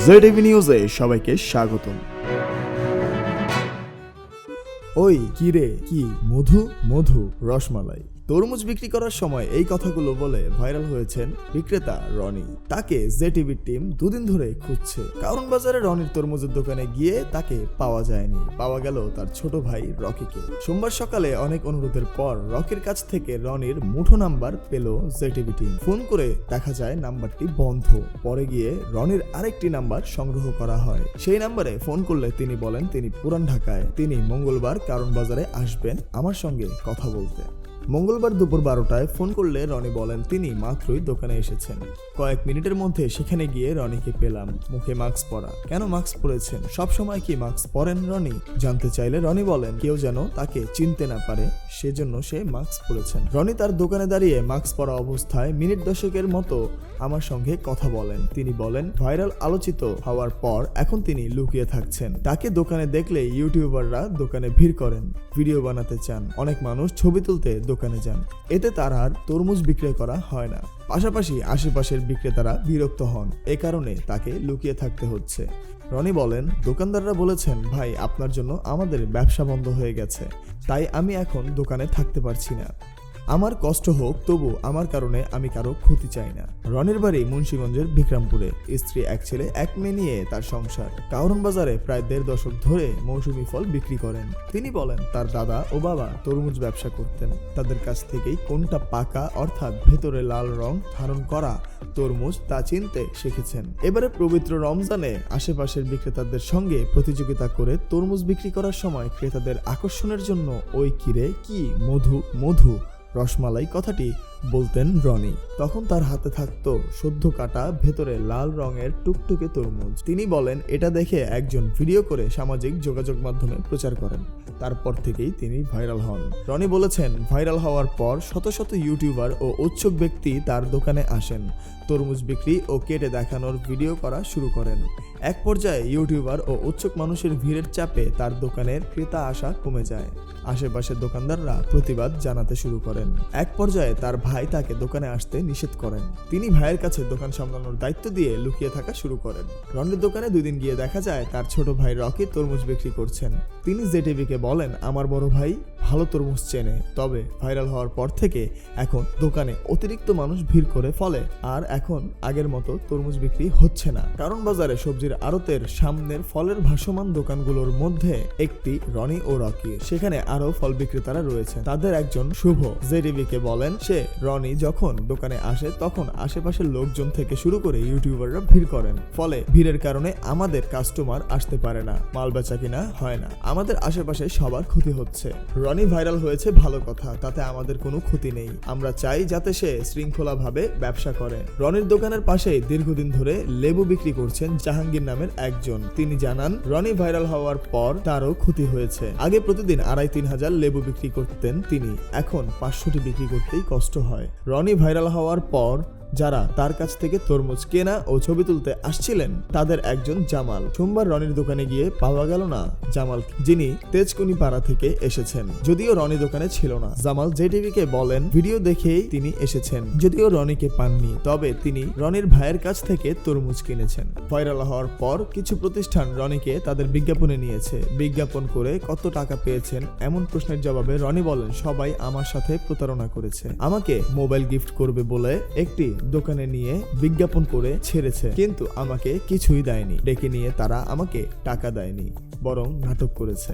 JTV নিউজে সবাইকে স্বাগতম। ওই কি রে কি মধু মধু রসমালাই তরমুজ বিক্রি করার সময় এই কথাগুলো বলে ভাইরাল হয়েছেন বিক্রেতা রনি। তাকে জেটিভির টিম দুদিন ধরে খুঁজছে। কারণ বাজারে রনির তরমুজের দোকানে গিয়ে তাকে পাওয়া যায়নি, পাওয়া গেল তার ছোট ভাই রকিকে। সোমবার সকালে অনেক অনুরোধের পর রকির কাছ থেকে রনির মুঠো নাম্বার পেল জেটিভি টিম। ফোন করে দেখা যায় নাম্বারটি বন্ধ। পরে গিয়ে রনির আরেকটি নাম্বার সংগ্রহ করা হয়। সেই নাম্বারে ফোন করলে তিনি বলেন তিনি পুরান ঢাকায়, তিনি মঙ্গলবার কারণ বাজারে আসবেন আমার সঙ্গে কথা বলতে। মঙ্গলবার দুপুর 12টায় ফোন করলে রনি বলেন তিনি মাত্রই দোকানে এসেছেন। কয়েক মিনিটের মধ্যে সেখানে গিয়ে রনিকে পেলাম, মুখে মাস্ক পরা। কেন মাস্ক পরেছেন? সব সময় কি মাস্ক পরেন রনি? জানতে চাইলে রনি বলেন কেউ যেন তাকে চিনতে না পারে সেজন্য সে মাস্ক পরেছেন। রনি তার দোকানে দাঁড়িয়ে মাস্ক পরা অবস্থায় মিনিট 10 মতো আমার সঙ্গে কথা বলেন। তিনি বলেন ভাইরাল আলোচিত হওয়ার পর এখন তিনি লুকিয়ে থাকছেন। তাকে দোকানে দেখলে ইউটিউবাররা দোকানে ভিড় করেন, ভিডিও বানাতে চান, অনেক মানুষ ছবি তুলতে দোকানে যান। এতে তার আর তরমুজ বিক্রি করা হয় না। পাশাপাশি আশেপাশের বিক্রেতারা বিরক্ত হন, এ কারণে তাকে লুকিয়ে থাকতে হচ্ছে। রনি বলেন দোকানদাররা বলেছেন ভাই আপনার জন্য আমাদের ব্যবসা বন্ধ হয়ে গেছে, তাই আমি এখন দোকানে থাকতে পারছি না। আমার কষ্ট হোক, তবু আমার কারণে আমি কারো ক্ষতি চাই না। রনির বাড়ি মুন্সিগঞ্জের বিক্রমপুরে। স্ত্রী, এক ছেলে এক মেয়ে নিয়ে তার সংসার। কারণ বাজারে প্রায় 1.5 দশক ধরে মৌসুমী ফল বিক্রি করেন। তিনি বলেন তার দাদা ও বাবা তরমুজ ব্যবসা করতেন। তাদের কাছ থেকেই কোনটা পাকা অর্থাৎ ভেতরে লাল রং ধারণ করা তরমুজ তা চিনতে শিখেছেন। এবারে পবিত্র রমজানে আশেপাশের বিক্রেতাদের সঙ্গে প্রতিযোগিতা করে তরমুজ বিক্রি করার সময় ক্রেতাদের আকর্ষণের জন্য ওই কিরে কি মধু মধু রসমালাই কথাটি বলতেন রনি। তখন তার হাতে থাকতো সদ্য কাটা ভেতরে লাল রঙের টুকটুকে তরমুজ। তিনি বলেন এটা দেখে একজন ভিডিও করে সামাজিক যোগাযোগ মাধ্যমে প্রচার করেন। তারপর থেকেই তিনি ভাইরাল হন। রনি বলেছেন ভাইরাল হওয়ার পর শত শত ইউটিউবার ও উৎসুক ব্যক্তি তার দোকানে আসেন, তরমুজ বিক্রি ও কেটে দেখানোর ভিডিও করা শুরু করেন। এক পর্যায়ে ইউটিউবার ও উৎসুক মানুষের ভিড়ের চাপে তার দোকানের ক্রেতা আসা কমে যায়। আশেপাশের দোকানদাররা প্রতিবাদ জানাতে শুরু করেন। এক পর্যায়ে তার ভাই তাকে দোকানে আসতে নিষেধ করেন। তিনি ভাইয়ের কাছে দোকান সামলানোর দায়িত্ব দিয়ে লুকিয়ে থাকা শুরু করেন। রনির দোকানে 2 দিন গিয়ে দেখা যায় তার ছোট ভাই রকি তরমুজ বিক্রি করছেন। তিনি জেটিভিকে বলেন আমার বড় ভাই ভালো তরমুজ চেনে, তবে ভাইরাল হওয়ার পর থেকে এখন দোকানে অতিরিক্ত মানুষ ভিড় করে ফলে আর এখন আগের মতো তরমুজ বিক্রি হচ্ছে না। কারণ বাজারে সবজির আড়তের সামনের ফলের ভাসমান দোকানগুলোর মধ্যে একটি রনি ও রকি। সেখানে আরো ফল বিক্রেতারা রয়েছেন। তাদের একজন শুভ জেটিভিকে বলেন সে রনি যখন দোকানে আসে তখন আশেপাশের লোকজন থেকে শুরু করে ইউটিউবাররা ভিড় করেন। ফলে ভিড়ের কারণে আমাদের কাস্টমার আসতে পারে না, মাল বেচা কিনা হয় না, আমাদের আশেপাশে সবার ক্ষতি হচ্ছে। রনি ভাইরাল হয়েছে ভালো কথা, তাতে আমাদের কোনো ক্ষতি নেই। আমরা চাই যাতে সে শৃঙ্খলাভাবে ব্যবসা করে। রনির দোকানের পাশেই দীর্ঘদিন ধরে লেবু বিক্রি করছেন জাহাঙ্গীর নামের একজন। তিনি জানান রনি ভাইরাল হওয়ার পর তারও ক্ষতি হয়েছে। আগে প্রতিদিন 2,5-3 হাজার লেবু বিক্রি করতেন তিনি, এখন 500টি বিক্রি করতেই কষ্ট হয়। রনি ভাইরাল হওয়ার পর যারা তার কাছ থেকে তরমুজ কেনা ও ছবি তুলতে আসছিলেন তাদের একজন জামাল। সোমবার রনির দোকানে গিয়ে পাওয়া গেল না জামাল, যিনি তেজকুনি পাড়া থেকে এসেছেন। যদিও রনি দোকানে ছিল না। জামাল জেটিভিকে বলেন ভিডিও দেখেই তিনি এসেছেন, যদিও রনিকে পাননি, তবে তিনি রনির ভাইয়ের কাছ থেকে তরমুজ কিনেছেন। ভাইরাল হওয়ার পর কিছু প্রতিষ্ঠান রনিকে তাদের বিজ্ঞাপনে নিয়েছে। বিজ্ঞাপন করে কত টাকা পেয়েছেন এমন প্রশ্নের জবাবে রনি বলেন সবাই আমার সাথে প্রতারণা করেছে। আমাকে মোবাইল গিফট করবে বলে একটি দোকানে নিয়ে বিজ্ঞাপন করে ছেড়েছে, কিন্তু আমাকে কিছুই দেয়নি। ডেকে নিয়ে তারা আমাকে টাকা দেয়নি, বরং নাটক করেছে।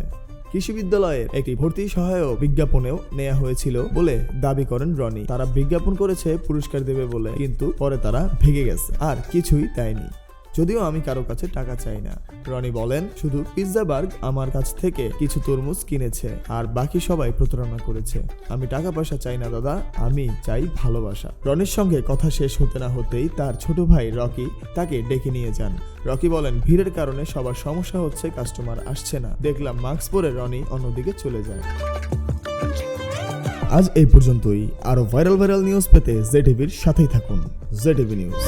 কৃষি বিদ্যালয়ের একটি ভর্তি সহায়ক বিজ্ঞাপনেও নেওয়া হয়েছিল বলে দাবি করেন রনি। তারা বিজ্ঞাপন করেছে পুরস্কার দেবে বলে, কিন্তু পরে তারা ভেঙে গেছে, আর কিছুই দেয়নি। যদিও আমি কারো কাছে টাকা চাই না। রনি বলেন শুধু পিৎজা বার্গ আমার কাছ থেকে কিছু তরমুজ কিনেছে, আর বাকি সবাই প্রতারণা করেছে। আমি টাকা পয়সা চাই না দাদা, আমি চাই ভালোবাসা। রনির সঙ্গে কথা শেষ হতে না হতেই তার ছোট ভাই রকি তাকে ডেকে নিয়ে যান। রকি বলেন ভিড়ের কারণে সবার সমস্যা হচ্ছে, কাস্টমার আসছে না। দেখলাম মাস্ক পরে রনি অন্যদিকে চলে যায়। আজ এই পর্যন্তই। আরো ভাইরাল নিউজ পেতে জেটিভির সাথেই থাকুন। JTV news.